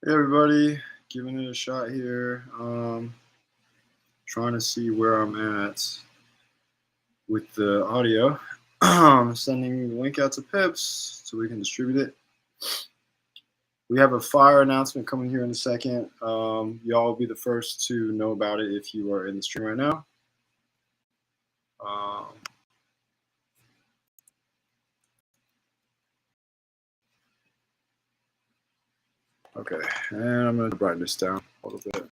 Hey everybody, giving it a shot here. Trying to see where I'm at with the audio. Sending the link out to Pips so we can distribute it. We have a fire announcement coming here in a second. Y'all will be the first to know about it if you are in the stream right now. Um, okay, and I'm going to brighten this down a little bit.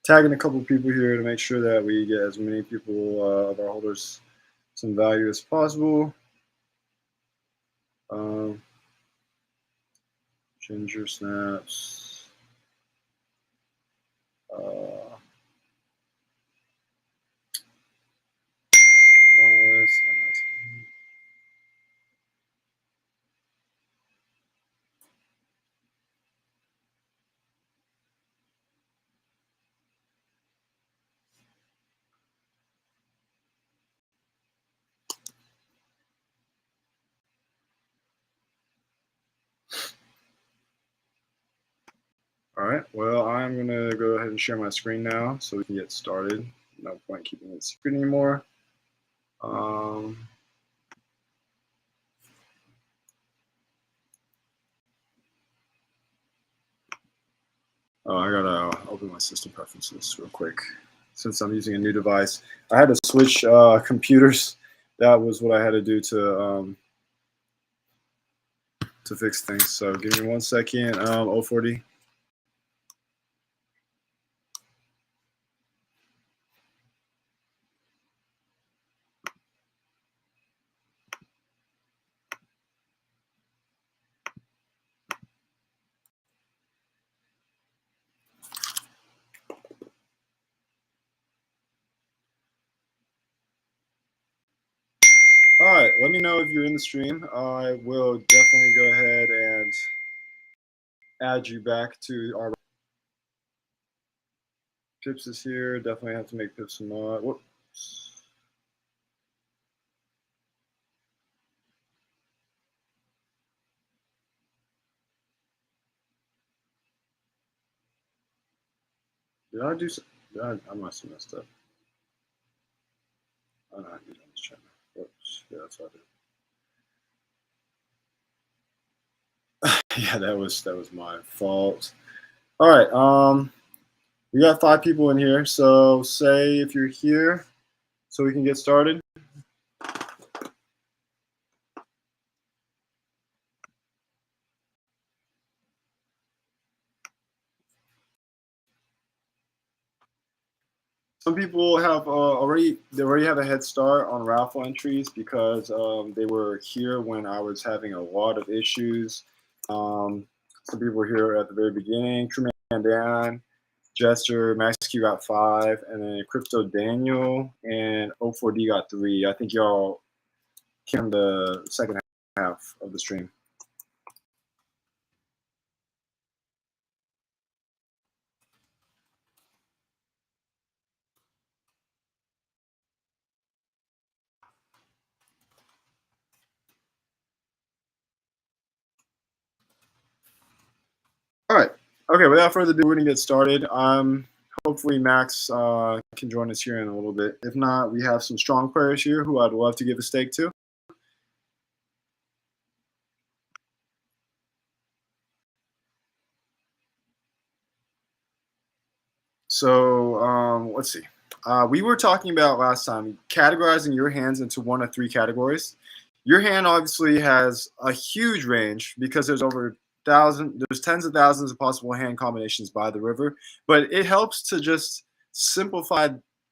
Tagging a couple people here to make sure that we get as many people of our holders some value as possible. Ginger snaps. All right, well, I'm going to go ahead and share my screen now so we can get started. No point keeping it secret anymore. Oh, I got to open my system preferences real quick since I'm using a new device. I had to switch computers. That was what I had to do to fix things. So give me 1 second. 040. All right, let me know if you're in the stream. I will definitely go ahead and add you back to our Pips is here. Definitely have to make Pips a mod. Whoops. Did I do something? I must have messed up. Oh, no, I did on this channel. Whoops. Yeah, that's what I did. Yeah, that was my fault. All right. We got 5 people in here. So say if you're here so we can get started. Some people have already have a head start on raffle entries because they were here when I was having a lot of issues. Some people were here at the very beginning. Truman Dan, Jester, Max Q got 5, and then Crypto Daniel and O4D got 3. I think y'all came the second half of the stream. Okay, without further ado, we're gonna get started. Hopefully Max can join us here in a little bit. If not, we have some strong players here who I'd love to give a stake to. So let's see. We were talking about last time categorizing your hands into one of three categories. Your hand obviously has a huge range because there's tens of thousands of possible hand combinations by the river, but it helps to just simplify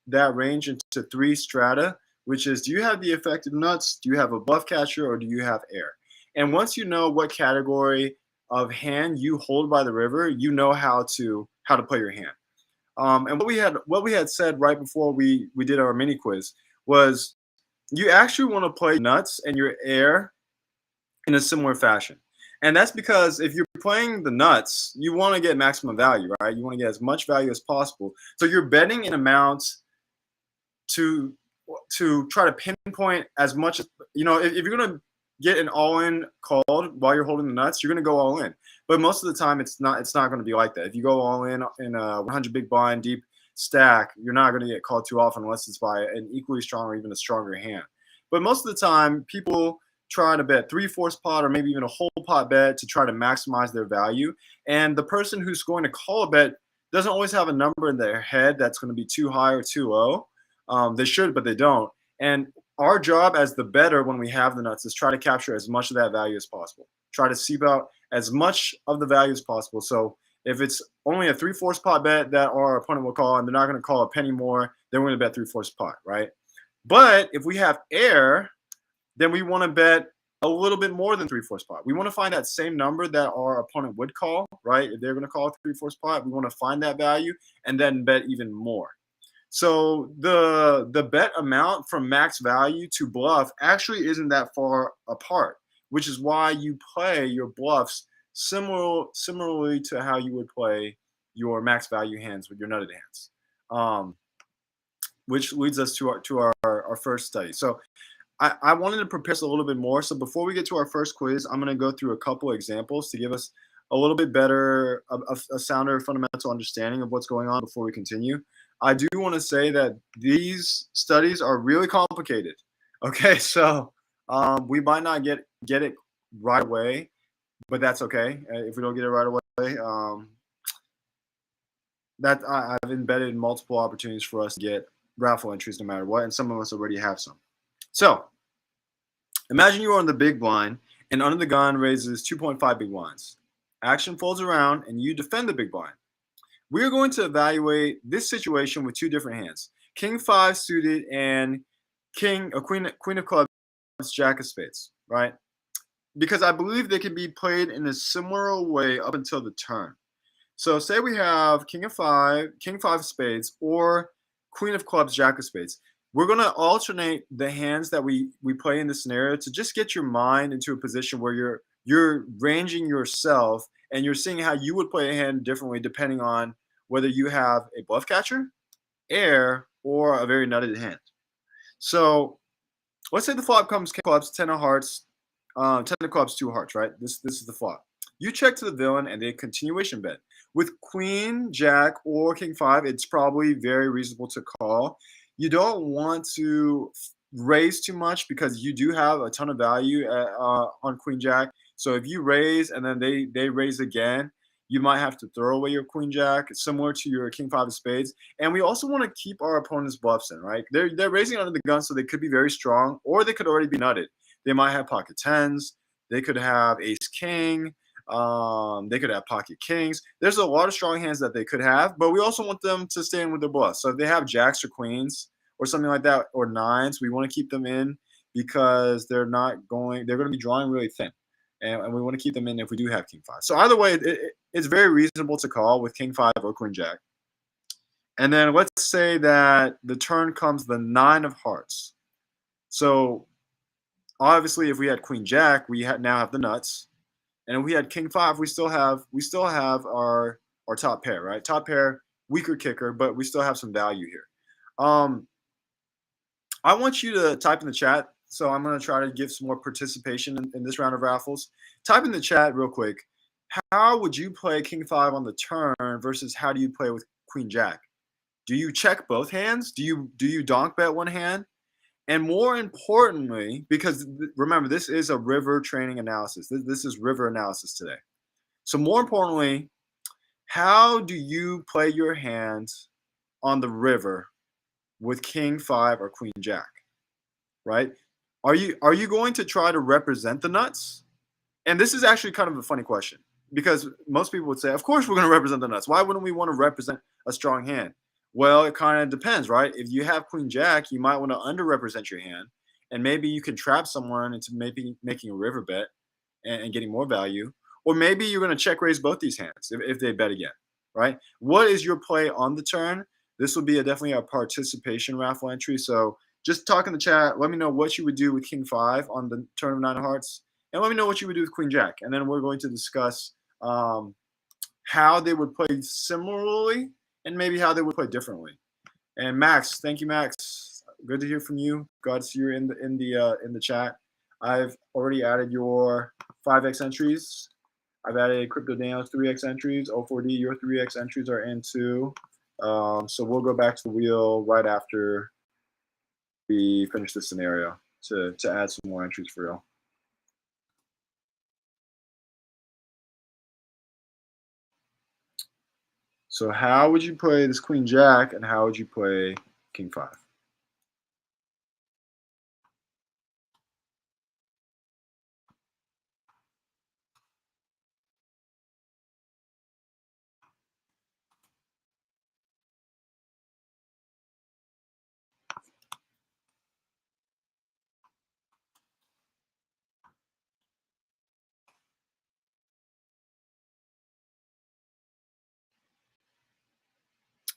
that range into three strata, which is, do you have the effective nuts, do you have a bluff catcher, or do you have air? And once you know what category of hand you hold by the river, you know how to play your hand. And what we had said right before we did our mini quiz was you actually want to play nuts and your air in a similar fashion. And that's because if you're playing the nuts, you want to get maximum value, right? You want to get as much value as possible. So you're betting in amounts to try to pinpoint as much as if you're gonna get an all-in called while you're holding the nuts, you're gonna go all in. But most of the time it's not gonna be like that. If you go all in a 100 big blind deep stack, you're not gonna get called too often unless it's by an equally strong or even a stronger hand. But most of the time people try to bet three-fourths pot or maybe even a whole pot bet to try to maximize their value. And the person who's going to call a bet doesn't always have a number in their head that's going to be too high or too low. They should, but they don't. And our job as the bettor when we have the nuts is try to capture as much of that value as possible. Try to seep out as much of the value as possible. So if it's only a three-fourths pot bet that our opponent will call and they're not going to call a penny more, then we're going to bet three-fourths pot, right? But if we have air, then we want to bet a little bit more than three-fourths pot. We want to find that same number that our opponent would call, right? If they're going to call a three-fourths pot, we want to find that value and then bet even more. So the bet amount from max value to bluff actually isn't that far apart, which is why you play your bluffs similarly to how you would play your max value hands with your nutted hands, um, which leads us to our first study. So I wanted to prepare us a little bit more. So before we get to our first quiz, I'm going to go through a couple of examples to give us a little bit better, a sounder fundamental understanding of what's going on before we continue. I do want to say that these studies are really complicated. Okay, so we might not get it right away, but that's okay. If we don't get it right away, I've embedded multiple opportunities for us to get raffle entries no matter what, and some of us already have some. So imagine you are on the big blind and under the gun raises 2.5 big blinds. Action folds around and you defend the big blind. We are going to evaluate this situation with two different hands: King 5 suited and Queen of clubs, Jack of spades, right? Because I believe they can be played in a similar way up until the turn. So say we have King 5 of spades, or Queen of clubs, Jack of spades. We're going to alternate the hands that we play in this scenario to just get your mind into a position where you're ranging yourself and you're seeing how you would play a hand differently depending on whether you have a bluff catcher, air, or a very nutted hand. So let's say the flop comes king clubs, 10 of hearts, 10 of clubs, 2 hearts, right? This is the flop. You check to the villain and they continuation bet. With queen, jack, or king 5, it's probably very reasonable to call. You don't want to raise too much because you do have a ton of value on queen jack. So if you raise and then they raise again, you might have to throw away your queen jack, similar to your king 5 of spades. And we also want to keep our opponent's bluffs in, right? They're raising under the gun, so they could be very strong, or they could already be nutted. They might have pocket tens. They could have ace king. They could have pocket kings. There's a lot of strong hands that they could have, but we also want them to stay in with their bluffs. So if they have jacks or queens or something like that, or nines, we want to keep them in because they're going to be drawing really thin. And we want to keep them in if we do have king 5. So either way, it's very reasonable to call with king 5 or queen jack. And then let's say that the turn comes the 9 of hearts. So obviously, if we had queen jack, we now have the nuts. And if we had king 5, we still have our top pair, right? Top pair, weaker kicker, but we still have some value here. I want you to type in the chat. So I'm going to try to give some more participation in this round of raffles. Type in the chat real quick. how would you play king five on the turn versus how do you play with queen jack? Do you check both hands? Do you donk bet one hand? And more importantly, because remember, this is a river training analysis. This is river analysis today. So more importantly, how do you play your hands on the river with king five or queen jack? Right? Are you going to try to represent the nuts? And this is actually kind of a funny question because most people would say, of course, we're going to represent the nuts. Why wouldn't we want to represent a strong hand? Well, it kind of depends, right? If you have queen jack, you might want to underrepresent your hand, and maybe you can trap someone into maybe making a river bet and getting more value. Or maybe you're going to check raise both these hands if they bet again, right? What is your play on the turn? This will be definitely a participation raffle entry. So just talk in the chat. Let me know what you would do with king five on the turn of nine of hearts. And let me know what you would do with queen jack. And then we're going to discuss how they would play similarly and maybe how they would play differently. And Max, thank you, Max. Good to hear from you. Glad to see you in the chat. I've already added your 5x entries. I've added Crypto Daniel's 3x entries. O4D, your 3x entries are in too. So we'll go back to the wheel right after we finish the scenario to add some more entries for y'all. So how would you play this queen jack and how would you play king five?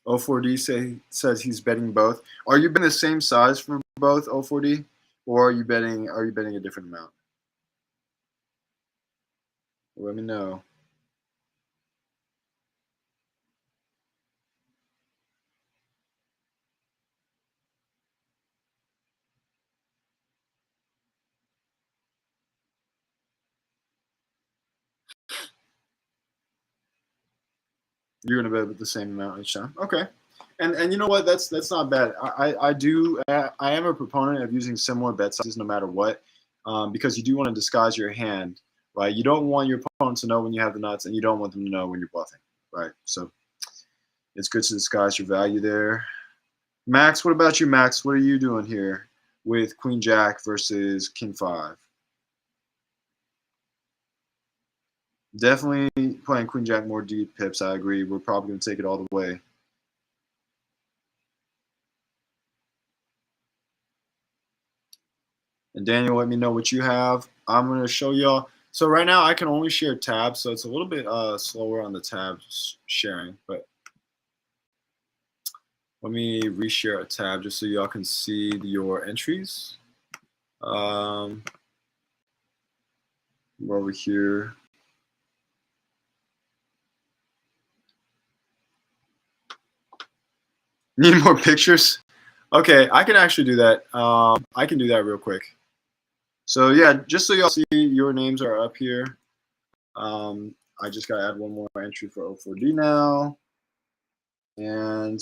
O4D says he's betting both. Are you betting the same size for both O4D, or are you betting a different amount? Let me know. You're gonna bet with the same amount each time. Okay. And you know what? That's not bad. I am a proponent of using similar bet sizes no matter what, because you do want to disguise your hand, right? You don't want your opponent to know when you have the nuts, and you don't want them to know when you're bluffing, right? So it's good to disguise your value there. Max, what about you, Max? What are you doing here with Queen Jack versus King Five? Definitely playing Queen Jack more deep pips. I agree. We're probably going to take it all the way. And Daniel, let me know what you have. I'm going to show y'all. So right now I can only share tabs, so it's a little bit slower on the tabs sharing. But let me reshare a tab just so y'all can see your entries. We're over here. Need more pictures? Okay, I can actually do that. I can do that real quick. So yeah, just so y'all see, your names are up here. I just got to add one more entry for O4D now. And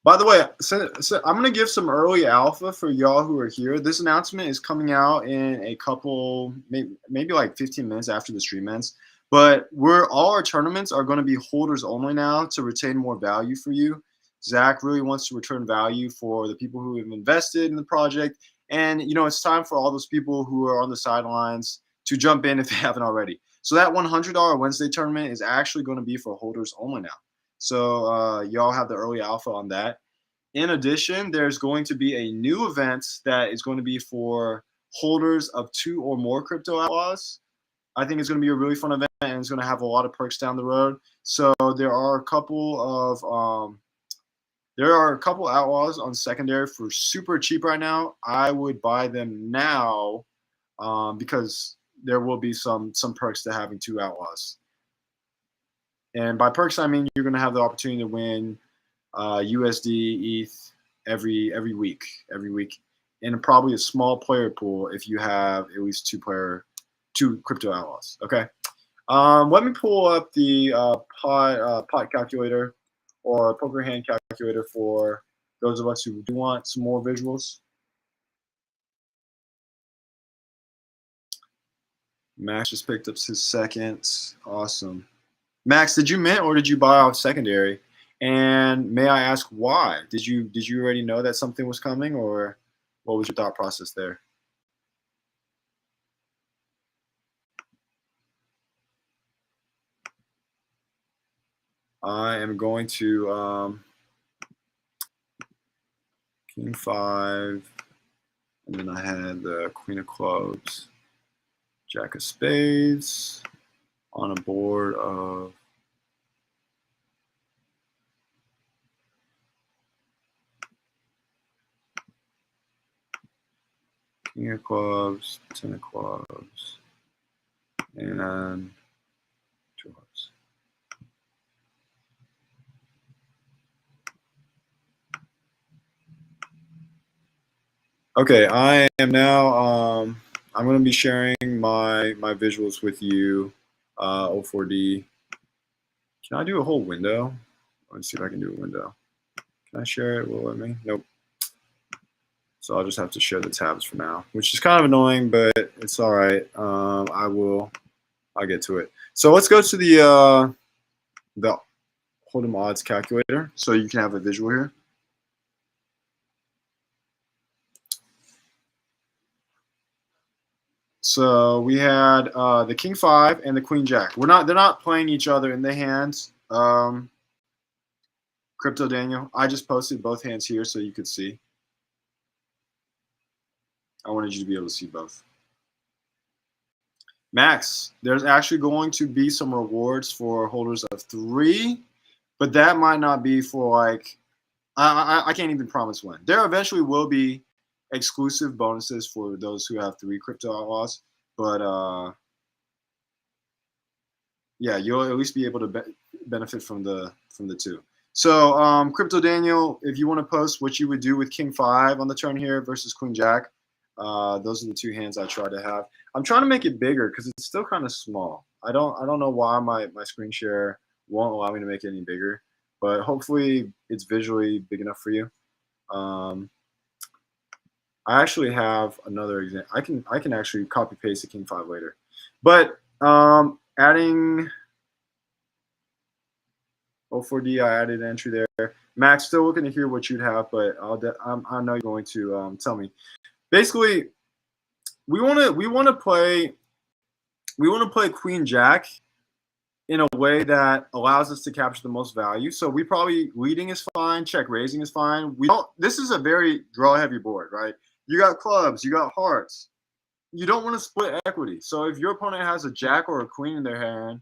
by the way, so I'm going to give some early alpha for y'all who are here. This announcement is coming out in a couple, maybe like 15 minutes after the stream ends. But all our tournaments are going to be holders only now to retain more value for you. Zach really wants to return value for the people who have invested in the project. And, you know, it's time for all those people who are on the sidelines to jump in if they haven't already. So that $100 Wednesday tournament is actually going to be for holders only now. So y'all have the early alpha on that. In addition, there's going to be a new event that is going to be for holders of 2 or more crypto outlaws. I think it's going to be a really fun event, and it's going to have a lot of perks down the road. So there are a couple outlaws on secondary for super cheap right now. I would buy them now because there will be some perks to having 2 outlaws. And by perks, I mean you're going to have the opportunity to win USD, ETH every week, and probably a small player pool if you have at least two two crypto outlaws. Okay. Let me pull up the pot calculator or poker hand calculator for those of us who do want some more visuals. Max just picked up his second. Awesome. Max, did you mint or did you buy off secondary? And may I ask why? Did you already know that something was coming, or what was your thought process there? I am going to King 5, and then I had the Queen of Clubs, Jack of Spades on a board of King of Clubs, 10 of Clubs, and 2 of Hearts. Okay, I am now. I'm going to be sharing my visuals with you. O4D. Can I do a whole window? Let's see if I can do a window. Can I share it? Will it let me? Nope. So I'll just have to share the tabs for now, which is kind of annoying, but it's all right. I'll get to it. So let's go to the Hold'em odds calculator, so you can have a visual here. So we had the King 5 and the Queen Jack. They're not playing each other in the hands. Crypto Daniel, I just posted both hands here so you could see. I wanted you to be able to see both. Max, there's actually going to be some rewards for holders of 3, but that might not be for like, I can't even promise when. There eventually will be exclusive bonuses for those who have 3 crypto outlaws, but yeah, you'll at least be able to benefit from the 2. So Crypto Daniel, if you want to post what you would do with King 5 on the turn here versus Queen Jack, those are the 2 hands I try to have. I'm trying to make it bigger because it's still kind of small. I don't know why my screen share won't allow me to make it any bigger, but hopefully it's visually big enough for you. I actually have another example. I can actually copy paste the King 5 later, but adding O4D, I added an entry there. Max, still looking to hear what you'd have, but I know you're going to tell me. Basically, we want to play Queen Jack in a way that allows us to capture the most value. So we probably leading is fine, check raising is fine. We don't. This is a very draw heavy board, right? You got clubs, you got hearts. You don't want to split equity. So if your opponent has a jack or a queen in their hand,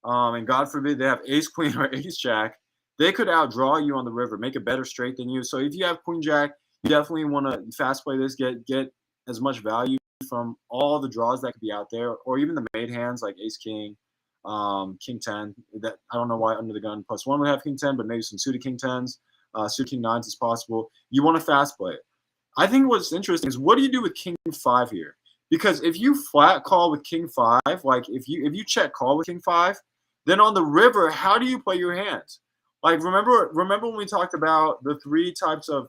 and God forbid they have ace queen or ace jack, they could outdraw you on the river, make a better straight than you. So if you have queen jack, you definitely want to fast play this, get as much value from all the draws that could be out there, or even the made hands like ace king, king 10. That I don't know why under the gun +1 would have king 10, but maybe some suited king 10s, suited king 9s is possible. You want to fast play it. I think what's interesting is what do you do with king 5 here? Because if you flat call with king 5, like if you check call with king 5, then on the river, how do you play your hands? Like remember when we talked about the 3 types of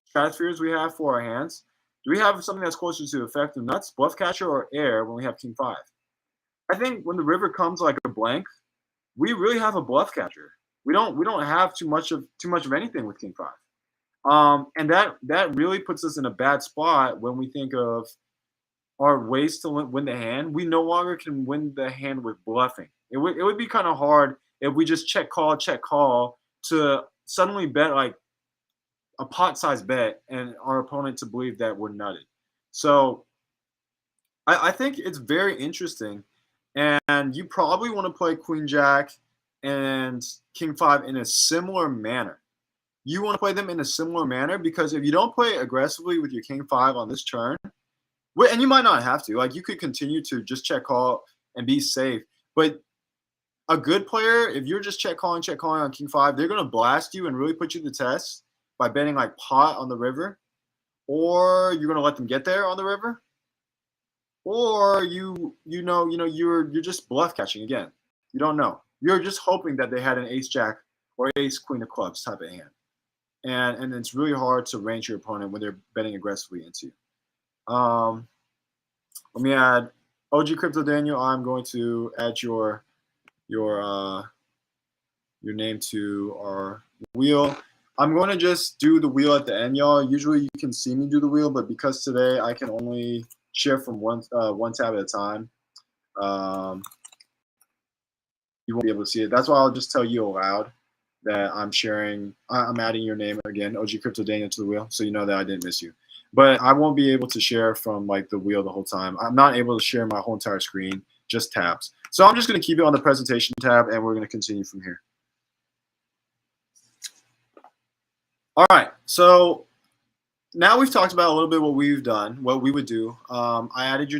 stratospheres we have for our hands? Do we have something that's closer to effective nuts, bluff catcher, or air when we have king 5? I think when the river comes like a blank, we really have a bluff catcher. We don't have too much of anything with king 5. And that really puts us in a bad spot when we think of our ways to win the hand. We no longer can win the hand with bluffing. It would be kind of hard if we just check call to suddenly bet like a pot-sized bet and our opponent to believe that we're nutted. So I think it's very interesting, and you probably want to play Queen Jack and King 5 in a similar manner. You want to play them in a similar manner because if you don't play aggressively with your King 5 on this turn, and you might not have to, like you could continue to just check call and be safe, but a good player, if you're just check calling on King 5, they're going to blast you and really put you to the test by betting like pot on the river, or you're going to let them get there on the river, or you're just bluff catching again. You don't know. You're just hoping that they had an ace jack or ace queen of clubs type of hand, and it's really hard to range your opponent when they're betting aggressively into you. Let me add OG Crypto Daniel. I'm going to add your name to our wheel. I'm going to just do the wheel at the end, y'all. Usually you can see me do the wheel, but because today I can only share from one tab at a time, you won't be able to see it. That's why I'll just tell you aloud that I'm adding your name again, OG Crypto Daniel, to the wheel, so you know that I didn't miss you. But I won't be able to share from like the wheel the whole time. I'm not able to share my whole entire screen, just tabs. So I'm just going to keep it on the presentation tab, and we're going to continue from here. All right, so now we've talked about a little bit what we've done, what we would do. I added your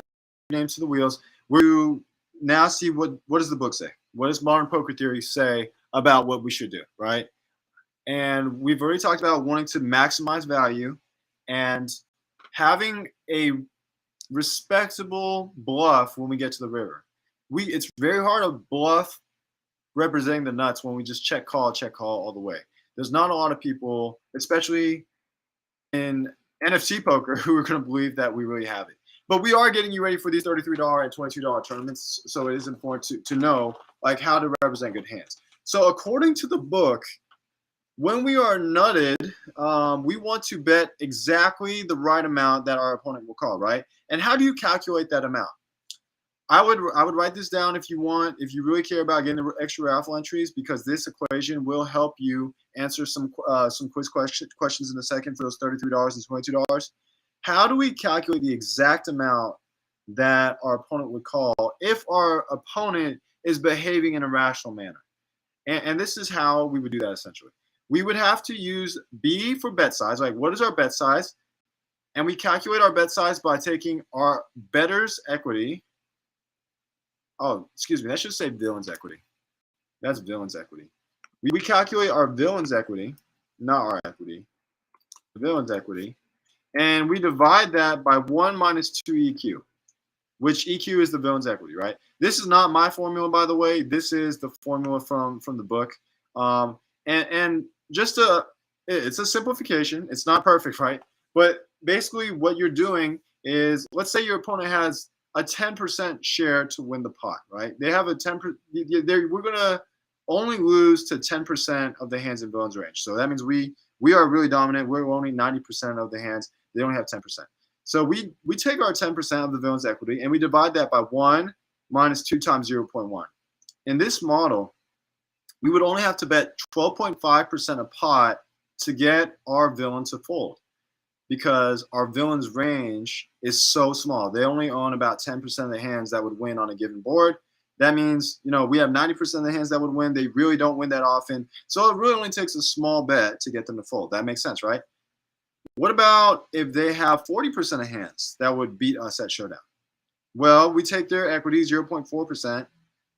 name to the wheels. We now see what does the book say? What does Modern Poker Theory say about what we should do, right? And we've already talked about wanting to maximize value and having a respectable bluff when we get to the river. It's very hard to bluff representing the nuts when we just check call all the way. There's not a lot of people, especially in NFC poker, who are going to believe that we really have it. But we are getting you ready for these $33 and $22 tournaments, so it is important to know like how to represent good hands. So according to the book, when we are nutted, we want to bet exactly the right amount that our opponent will call, right? And how do you calculate that amount? I would write this down if you want, if you really care about getting the extra raffle entries, because this equation will help you answer some quiz questions in a second for those $33 and $22. How do we calculate the exact amount that our opponent would call if our opponent is behaving in a rational manner? And this is how we would do that essentially. We would have to use B for bet size. Like, what is our bet size? And we calculate our bet size by taking our better's equity. Oh, excuse me. That should say villain's equity. That's villain's equity. We calculate our villain's equity, not our equity, the villain's equity, and we divide that by 1 minus 2 EQ, which EQ is the villain's equity, right? This is not my formula, by the way. This is the formula from the book. And just it's a simplification. It's not perfect, right? But basically what you're doing is, let's say your opponent has a 10% share to win the pot, right? They have a 10%. We're gonna only lose to 10% of the hands in villain's range. So that means we are really dominant. We're only 90% of the hands. They only have 10%. So we take our 10% of the villain's equity and we divide that by 1 minus 2 times 0.1. In this model, we would only have to bet 12.5% a pot to get our villain to fold, because our villain's range is so small. They only own about 10% of the hands that would win on a given board. That means, we have 90% of the hands that would win. They really don't win that often. So it really only takes a small bet to get them to fold. That makes sense, right? What about if they have 40% of hands that would beat us at showdown? Well, we take their equity, 0.4%,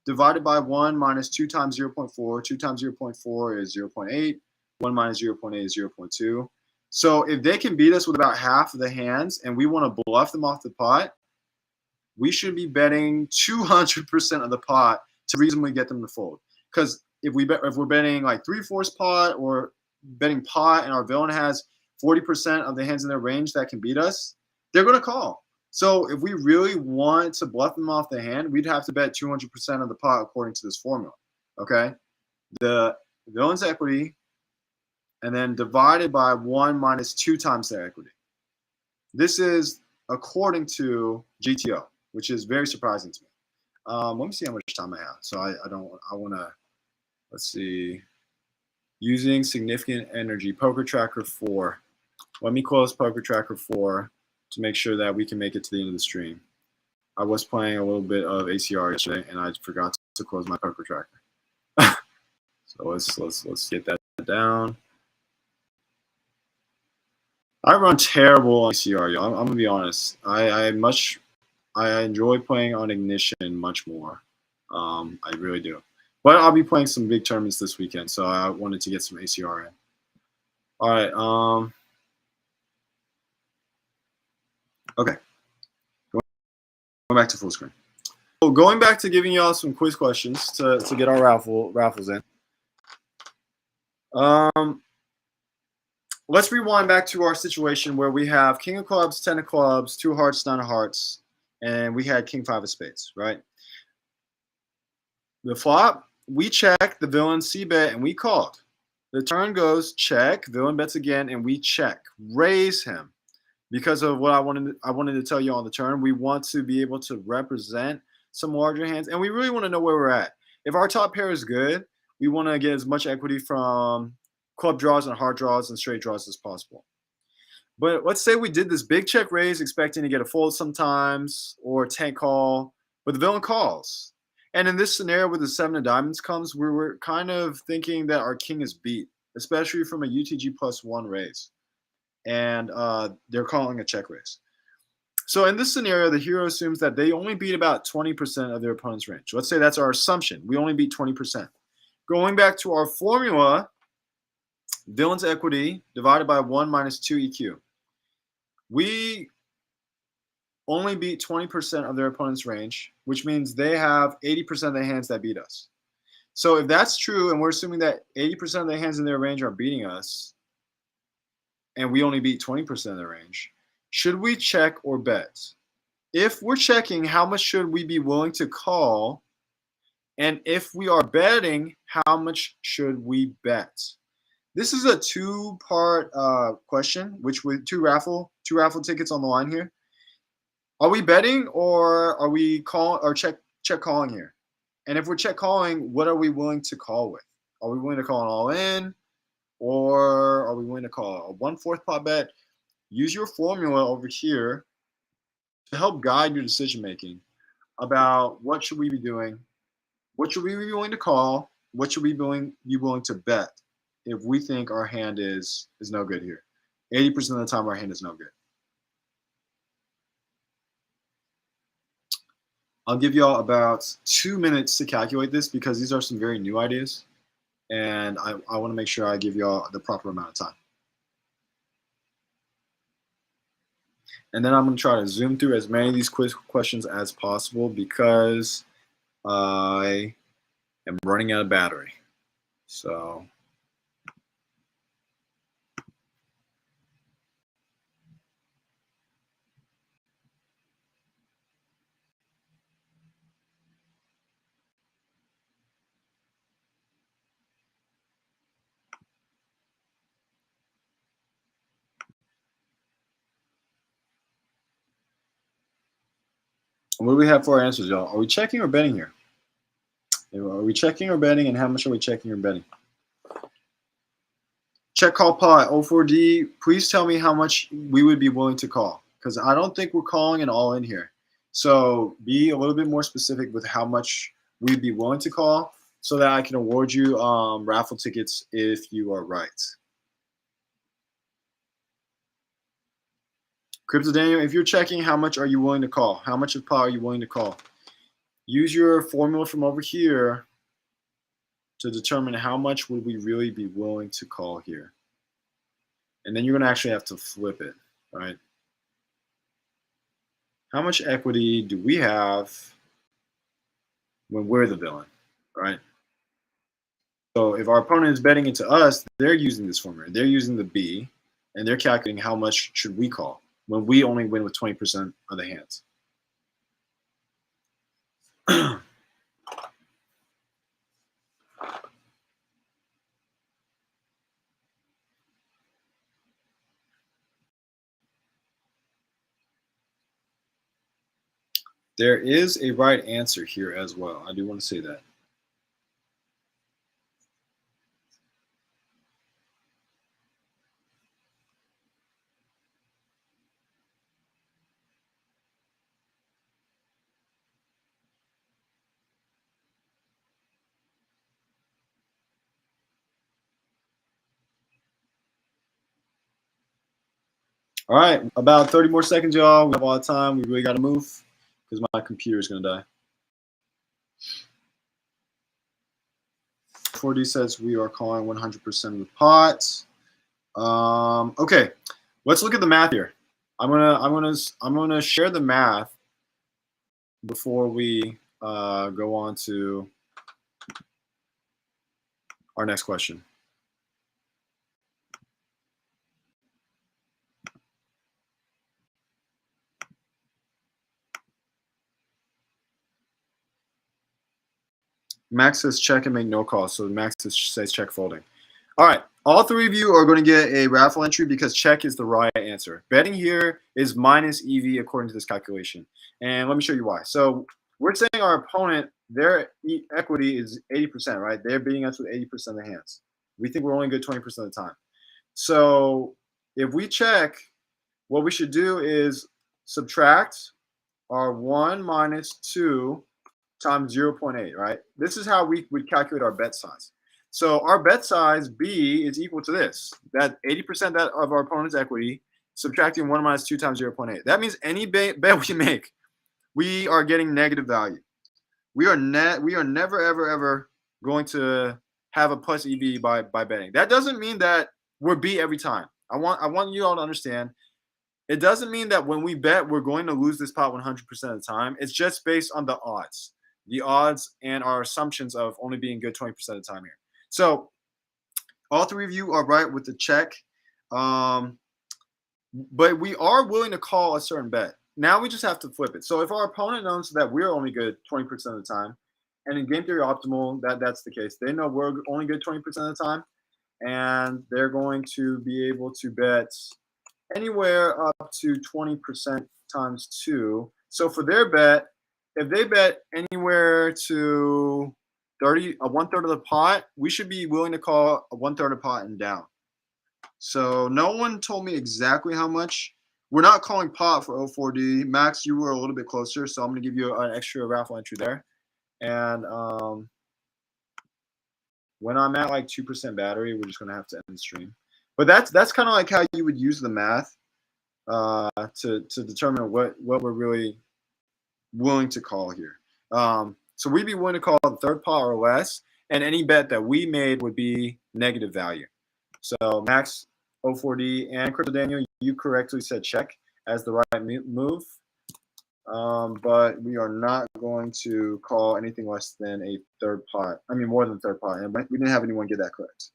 divided by 1 minus 2 times 0.4. 2 times 0.4 is 0.8. 1 minus 0.8 is 0.2. So if they can beat us with about half of the hands and we want to bluff them off the pot, we should be betting 200% of the pot to reasonably get them to fold. Because if we're betting like 3/4 pot, or betting pot, and our villain has 40% of the hands in their range that can beat us, they're going to call. So if we really want to bluff them off the hand, we'd have to bet 200% of the pot according to this formula. Okay, the villain's equity, and then divided by 1 minus 2 times their equity. This is according to GTO, which is very surprising to me. Let me see how much time I have. So I want to, let's see, using significant energy, Poker Tracker 4. Let me close Poker Tracker 4 to make sure that we can make it to the end of the stream. I was playing a little bit of ACR yesterday, and I forgot to close my Poker Tracker. So let's get that down. I run terrible on ACR, y'all. I'm gonna be honest. I enjoy playing on Ignition much more. I really do. But I'll be playing some big tournaments this weekend, so I wanted to get some ACR in. All right. Okay. Going back to full screen. So going back to giving y'all some quiz questions to get our raffles in. Let's rewind back to our situation where we have king of clubs, 10 of clubs, 2 hearts, 9 of hearts, and we had king 5 of spades, right? The flop, we check, the villain c-bet, and we called. The turn goes check, villain bets again, and we check. Raise him. Because of what I wanted to tell you on the turn, we want to be able to represent some larger hands, and we really want to know where we're at. If our top pair is good, we want to get as much equity from club draws and heart draws and straight draws as possible. But let's say we did this big check raise expecting to get a fold sometimes or a tank call, but the villain calls. And in this scenario where the 7 of diamonds comes, we were kind of thinking that our king is beat, especially from a UTG +1 raise. And they're calling a check raise. So in this scenario, the hero assumes that they only beat about 20% of their opponent's range. Let's say that's our assumption. We only beat 20%. Going back to our formula, villain's equity divided by 1 minus 2 EQ. We only beat 20% of their opponent's range, which means they have 80% of the hands that beat us. So if that's true, and we're assuming that 80% of the hands in their range are beating us, and we only beat 20% of the range, should we check or bet? If we're checking, how much should we be willing to call? And if we are betting, how much should we bet? This is a two-part question, which with two raffle tickets on the line here. Are we betting or are we check calling here? And if we're check calling, what are we willing to call with? Are we willing to call an all-in? Or are we willing to call a 1/4 pot bet? Use your formula over here to help guide your decision making about what should we be doing, what should we be willing to call, what should we be willing to bet if we think our hand is no good here. 80% of the time our hand is no good. I'll give y'all about 2 minutes to calculate this because these are some very new ideas. And I want to make sure I give y'all the proper amount of time. And then I'm going to try to zoom through as many of these quiz questions as possible because I am running out of battery. So what do we have for our answers, y'all? Are we checking or betting here? Are we checking or betting, and how much are we checking or betting? Check call pot 04D. Please tell me how much we would be willing to call because I don't think we're calling an all in here. So be a little bit more specific with how much we'd be willing to call so that I can award you raffle tickets if you are right. Crypto Daniel, if you're checking, how much are you willing to call? How much of pot are you willing to call? Use your formula from over here to determine how much would we really be willing to call here. And then you're going to actually have to flip it, right? How much equity do we have when we're the villain, right? So if our opponent is betting into us, they're using this formula. They're using the B, and they're calculating how much should we call when we only win with 20% of the hands. There is a right answer here as well. I do want to say that. All right, about 30 more seconds, y'all. We have a lot of time. We really got to move because my computer is going to die. 4D says we are calling 100% of the pot. Okay, let's look at the math here. I'm gonna share the math before we go on to our next question. Max says check and make no call. So Max says check folding. All right. All three of you are going to get a raffle entry because check is the right answer. Betting here is minus EV according to this calculation. And let me show you why. So we're saying our opponent, their equity is 80%, right? They're beating us with 80% of the hands. We think we're only good 20% of the time. So if we check, what we should do is subtract our 1 minus 2 times 0.8, right? This is how we would calculate our bet size. So our bet size, B, is equal to this. That 80% of our opponent's equity, subtracting 1 minus 2 times 0.8. That means any bet we make, we are getting negative value. We are never, ever, ever going to have a plus EV by betting. That doesn't mean that we're beat every time. I want you all to understand. It doesn't mean that when we bet, we're going to lose this pot 100% of the time. It's just based on the odds. The odds and our assumptions of only being good 20% of the time here. So all three of you are right with the check. But we are willing to call a certain bet. Now we just have to flip it. So if our opponent knows that we're only good 20% of the time, and in game theory optimal, that's the case. They know we're only good 20% of the time, and they're going to be able to bet anywhere up to 20% times 2. So for their bet, if they bet anywhere to 1/3 of the pot, we should be willing to call a 1/3 of the pot and down. So no one told me exactly how much. We're not calling pot for O4D. Max, you were a little bit closer, so I'm going to give you an extra raffle entry there. And when I'm at like 2% battery, we're just going to have to end the stream. But that's kind of like how you would use the math to determine what we're really willing to call here. So we'd be willing to call the third pot or less, and any bet that we made would be negative value. So Max, O4D, and Crypto Daniel, you correctly said check as the right move. But we are not going to call anything less than a third pot. I mean, more than a third pot. And we didn't have anyone get that correct.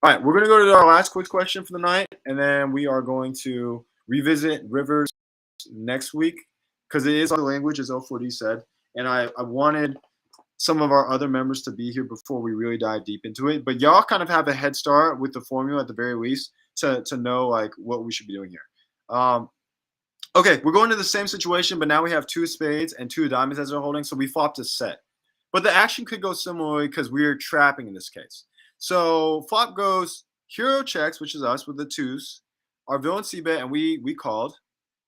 All right, we're going to go to our last quick question for the night, and then we are going to revisit Rivers next week because it is our language, as O4D said. And I wanted some of our other members to be here before we really dive deep into it. But y'all kind of have a head start with the formula at the very least to know like what we should be doing here. Okay, we're going to the same situation, but now we have 2 spades and 2 diamonds as they're holding, so we flopped a set. But the action could go similarly because we're trapping in this case. So flop goes hero checks, which is us with the 2s, our villain c-bet, and we called.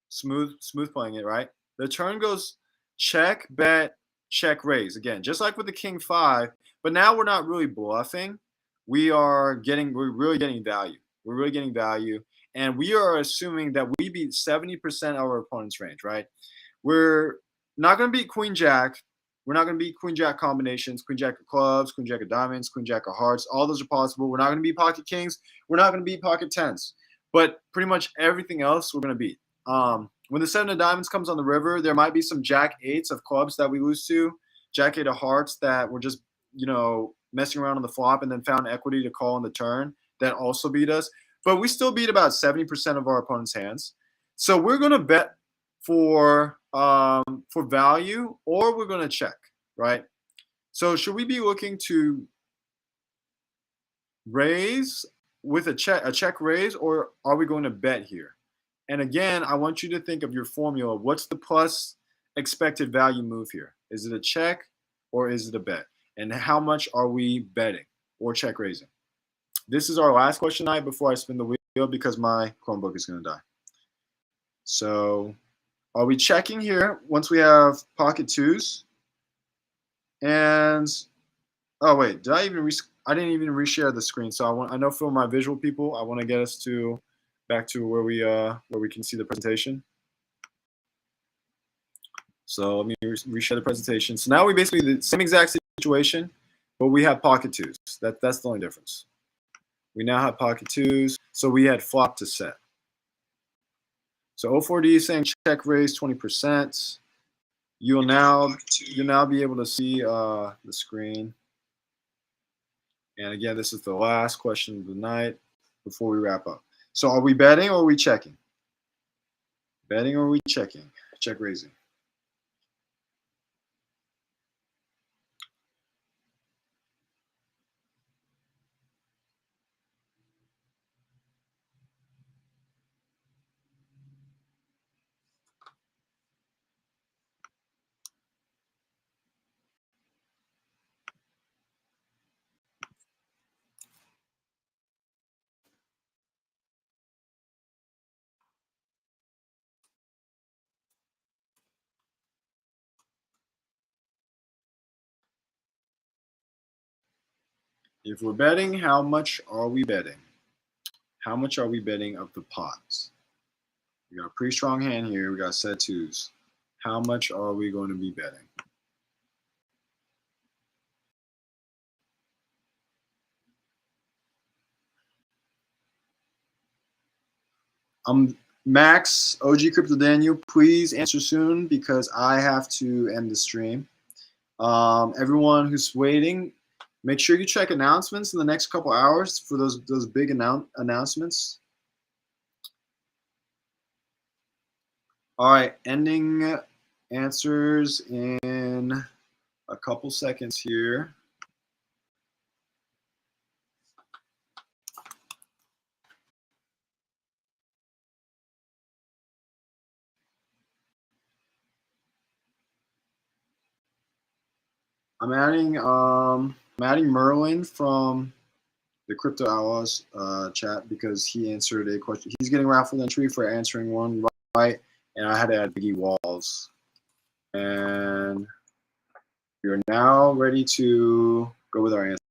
Smooth playing it, right? The turn goes check, bet, check, raise. Again, just like with the king 5, but now we're not really bluffing. We're really getting value. We're really getting value. And we are assuming that we beat 70% of our opponent's range, right? We're not going to beat queen jack. We're not going to beat queen jack combinations, queen jack of clubs, queen jack of diamonds, queen jack of hearts. All those are possible. We're not going to beat pocket kings. We're not going to beat pocket tens. But pretty much everything else we're going to beat. When the 7 of diamonds comes on the river, there might be some jack 8s of clubs that we lose to, jack 8 of hearts that we're just, messing around on the flop and then found equity to call on the turn that also beat us. But we still beat about 70% of our opponent's hands. So we're going to bet for value, or we're going to check, right? So should we be looking to raise with a check raise, or are we going to bet here? And again, I want you to think of your formula. What's the plus expected value move here? Is it a check or is it a bet? And how much are we betting or check raising? This is our last question tonight before I spin the wheel because my Chromebook is going to die. So are we checking here once we have pocket 2s? And, oh wait, I didn't even reshare the screen. So I know for my visual people, I want to get us back to where we can see the presentation. So let me reshare the presentation. So now we basically the same exact situation, but we have pocket 2s. That's the only difference. We now have pocket 2s, so we had flop to set. So O4D is saying check raise 20%. you'll now be able to see the screen. And again, this is the last question of the night before we wrap up. So are we betting or are we checking? Betting or are we checking? Check raising. If we're betting, how much are we betting? How much are we betting of the pots? We got a pretty strong hand here. We got set twos. How much are we going to be betting? Max, OG Crypto Daniel, please answer soon because I have to end the stream. Everyone who's waiting, make sure you check announcements in the next couple hours for those big announcements. All right, ending answers in a couple seconds here. I'm adding Merlin from the Crypto Outlaws chat because he answered a question. He's getting raffle entry for answering one right, and I had to add Biggie Walls. And we are now ready to go with our answer.